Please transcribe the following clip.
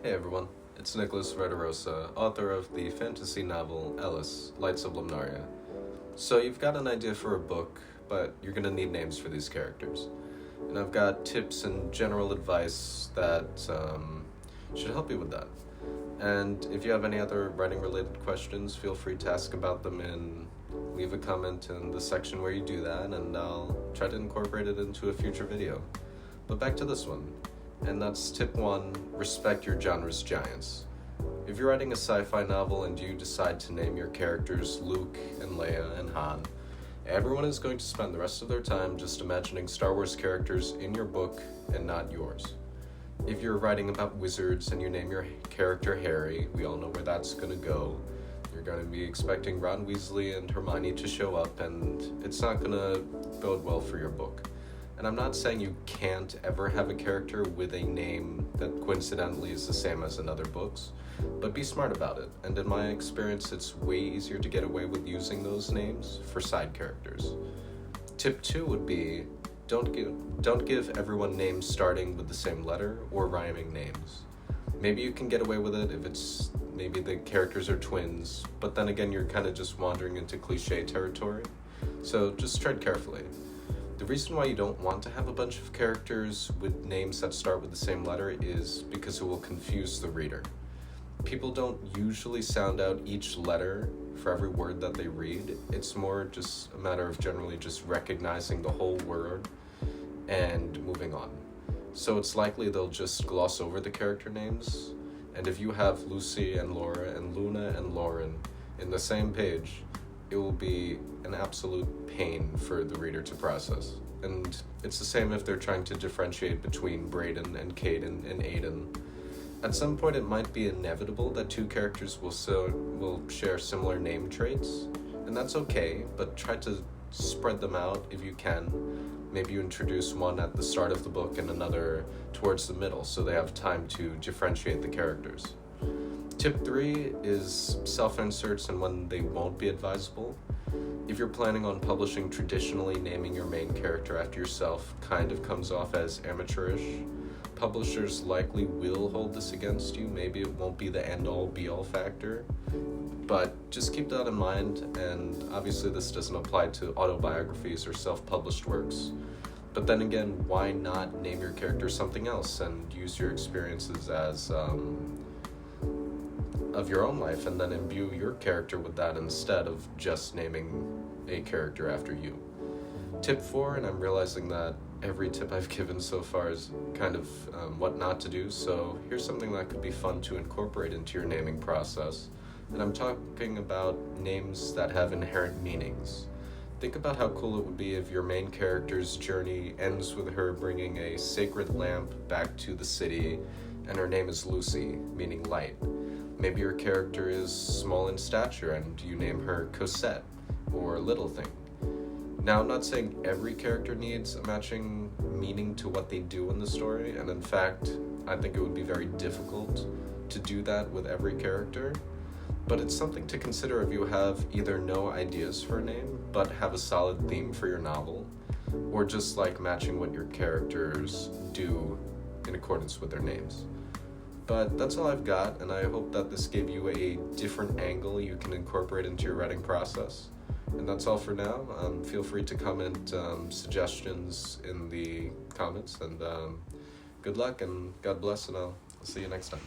Hey everyone, it's Nicholas Verderosa, author of the fantasy novel Ellis, Lights of Limnaria. So you've got an idea for a book, but you're gonna need names for these characters. And I've got tips and general advice that should help you with that. And if you have any other writing related questions, feel free to ask about them and leave a comment in the section where you do that, and I'll try to incorporate it into a future video. But back to this one. And that's tip 1, respect your genre's giants. If you're writing a sci-fi novel and you decide to name your characters Luke and Leia and Han, everyone is going to spend the rest of their time just imagining Star Wars characters in your book and not yours. If you're writing about wizards and you name your character Harry, we all know where that's going to go. You're going to be expecting Ron Weasley and Hermione to show up, and it's not going to bode well for your book. And I'm not saying you can't ever have a character with a name that coincidentally is the same as in other books, but be smart about it. And in my experience, it's way easier to get away with using those names for side characters. Tip 2 would be don't give everyone names starting with the same letter or rhyming names. Maybe you can get away with it if it's maybe the characters are twins, but then again, you're kind of just wandering into cliche territory. So just tread carefully. The reason why you don't want to have a bunch of characters with names that start with the same letter is because it will confuse the reader. People don't usually sound out each letter for every word that they read. It's more just a matter of generally just recognizing the whole word and moving on. So it's likely they'll just gloss over the character names. And if you have Lucy and Laura and Luna and Lauren in the same page, it will be an absolute pain for the reader to process. And it's the same if they're trying to differentiate between Brayden and Caden and Aiden. At some point, it might be inevitable that two characters will share similar name traits, and that's okay, but try to spread them out if you can. Maybe you introduce one at the start of the book and another towards the middle, so they have time to differentiate the characters. Tip 3 is self-inserts and when they won't be advisable. If you're planning on publishing traditionally, naming your main character after yourself kind of comes off as amateurish. Publishers likely will hold this against you. Maybe it won't be the end-all be-all factor, but just keep that in mind. And obviously this doesn't apply to autobiographies or self-published works. But then again, why not name your character something else and use your experiences as of your own life, and then imbue your character with that instead of just naming a character after you. Tip 4, and I'm realizing that every tip I've given so far is kind of what not to do, so here's something that could be fun to incorporate into your naming process. And I'm talking about names that have inherent meanings. Think about how cool it would be if your main character's journey ends with her bringing a sacred lamp back to the city, and her name is Lucy, meaning light. Maybe your character is small in stature and you name her Cosette or Little Thing. Now, I'm not saying every character needs a matching meaning to what they do in the story, and in fact, I think it would be very difficult to do that with every character, but it's something to consider if you have either no ideas for a name, but have a solid theme for your novel, or just like matching what your characters do in accordance with their names. But that's all I've got, and I hope that this gave you a different angle you can incorporate into your writing process. And that's all for now. Feel free to comment suggestions in the comments, and good luck and God bless, and I'll see you next time.